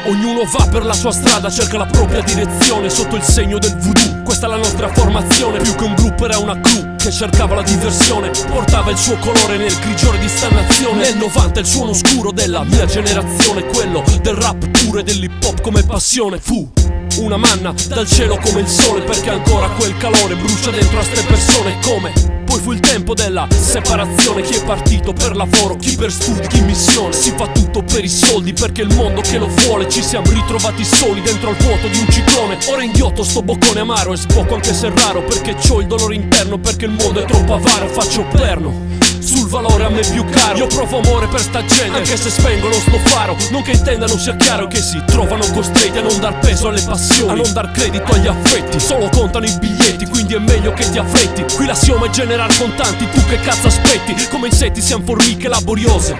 Ognuno va per la sua strada, cerca la propria direzione sotto il segno del voodoo. Questa è la nostra formazione, più che un gruppo era una crew che cercava la diversione, portava il suo colore nel grigiore di sta nazione. Nel 90 il suono oscuro della mia generazione, quello del rap puro e dell'hip hop come passione. Fu una manna dal cielo come il sole, perché ancora quel calore brucia dentro a ste persone. Come poi fu il tempo della separazione, chi è partito per lavoro, chi per studi, chi in missione. Si fa tutto per i soldi, perché il mondo che lo vuole. Ci siamo ritrovati soli dentro al vuoto di un ciclone. Ora inghiotto sto boccone amaro e sbocco anche se raro, perché c'ho il dolore interno, perché il mondo è troppo avaro. Faccio perno sul valore a me più caro. Io provo amore per sta gente, anche se spengono sto faro. Non che intendano sia chiaro che si trovano costretti a non dar peso alle passioni, a non dar credito agli affetti. Solo contano i biglietti, quindi è meglio che ti affretti. Qui l'assioma è generare contanti, tu che cazzo aspetti? Come insetti siamo formiche laboriose,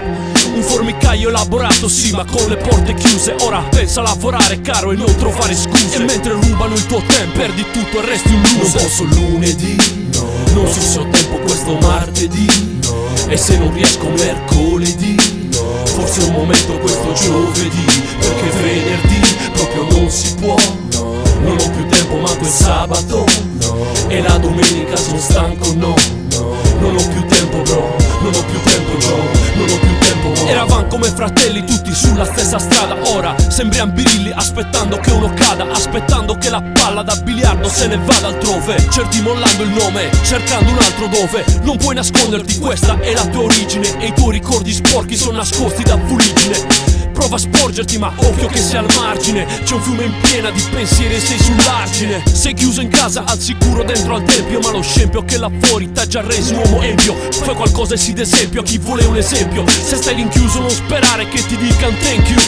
un formicaio elaborato sì, ma con le porte chiuse. Ora pensa a lavorare caro e non trovare scuse. E mentre rubano il tuo tempo perdi tutto e resti un loser. Non posso lunedì, no. Non so se ho tempo questo martedì, no. E se non riesco mercoledì, no. Forse è un momento questo giovedì, perché venerdì proprio non si può, no. Non ho più tempo manco il sabato, no. E la domenica sono stanco, no, no. Non ho più tempo bro, non ho più tempo no, non ho più tempo no. Eravam come fratelli tutti sulla stessa strada. Ora sembriamo birilli aspettando che uno cada, aspettando che la palla da biliardo se ne vada altrove. Certi mollando il nome, cercando un altro dove. Non puoi nasconderti, questa è la tua origine, e i tuoi ricordi sporchi sono nascosti da fuliggine. Prova a sporgerti ma occhio che sei al margine, c'è un fiume in piena di pensieri e sei sull'argine. Sei chiuso in casa al sicuro dentro al tempio, ma lo scempio che là fuori t'ha già reso uomo empio. Fai qualcosa e si d'esempio a chi vuole un esempio. Se stai rinchiuso non sperare che ti dican thank you.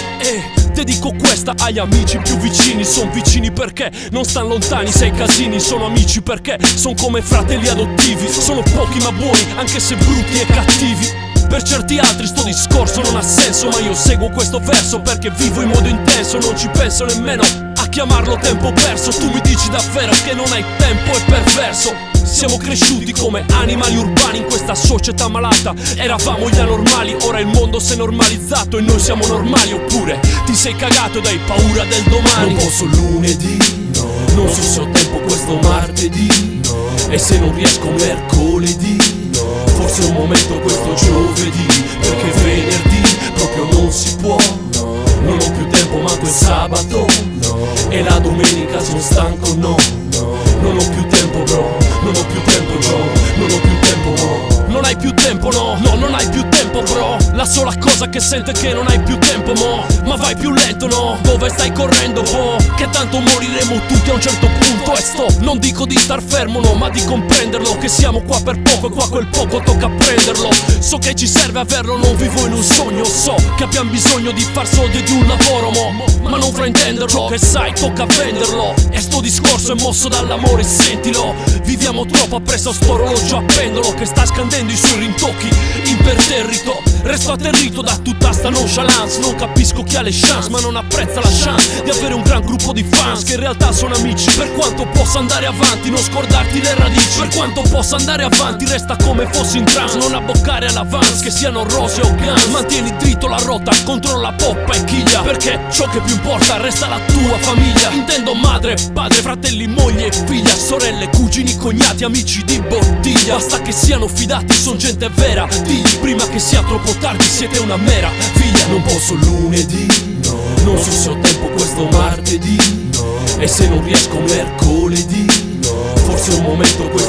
Dedico questa agli amici più vicini. Son vicini perché non stan lontani, sei casini. Sono amici perché son come fratelli adottivi. Sono pochi ma buoni anche se brutti e cattivi. Per certi altri sto discorso non ha senso, ma io seguo questo verso perché vivo in modo intenso. Non ci penso nemmeno a chiamarlo tempo perso. Tu mi dici davvero che non hai tempo, è perverso. Siamo cresciuti come animali urbani in questa società malata. Eravamo gli anormali, ora il mondo si è normalizzato e noi siamo normali. Oppure ti sei cagato ed hai paura del domani. Non posso lunedì, no. Non so se ho tempo questo martedì, no. E se non riesco mercoledì, no. Forse è un momento questo giovedì, perché venerdì proprio non si può, no. Non ho più tempo manco il sabato, no. E la domenica sono stanco, no, no. Non ho più tempo bro, non ho più tempo no, non ho più tempo no. Non hai più tempo no, no non hai più tempo bro. La sola cosa che sente è che non hai più tempo mo. Ma vai più lento no, dove stai correndo boh? Che tanto moriremo tutti a un certo punto. E sto, non dico di star fermo no, ma di comprenderlo, che siamo qua per poco e qua quel poco tocca prenderlo. So che ci serve averlo, non vivo in un sogno. So che abbiamo bisogno di far soldi e di un lavoro mo, ma non fraintenderlo, che sai tocca venderlo. E sto discorso è mosso dall'amore, sentilo. Viviamo troppo appresso a sto orologio a pendolo che sta scandendo i suoi rintocchi imperterrito. Resto atterrito da tutta sta nonchalance. Non capisco chi ha le chance ma non apprezza la chance di avere un gran gruppo di fans che in realtà sono amici. Per quanto possa andare avanti non scordarti le radici. Per quanto possa andare avanti resta come fossi in trance. Non abboccare all'avance che siano rose o guns. Mantieni dritto la rotta, controlla poppa e chiglia, perché ciò che più importa resta la tua famiglia. Intendo madre, padre, fratelli, moglie e figlia, sorelle, cugini, cognati, amici di bottiglia. Basta che siano fidati, son gente vera. Digli prima che sia troppo tardi, siete una mera figlia. Non posso lunedì, no. Non so se ho tempo questo martedì, no. E se non riesco mercoledì, no. Forse è un momento questo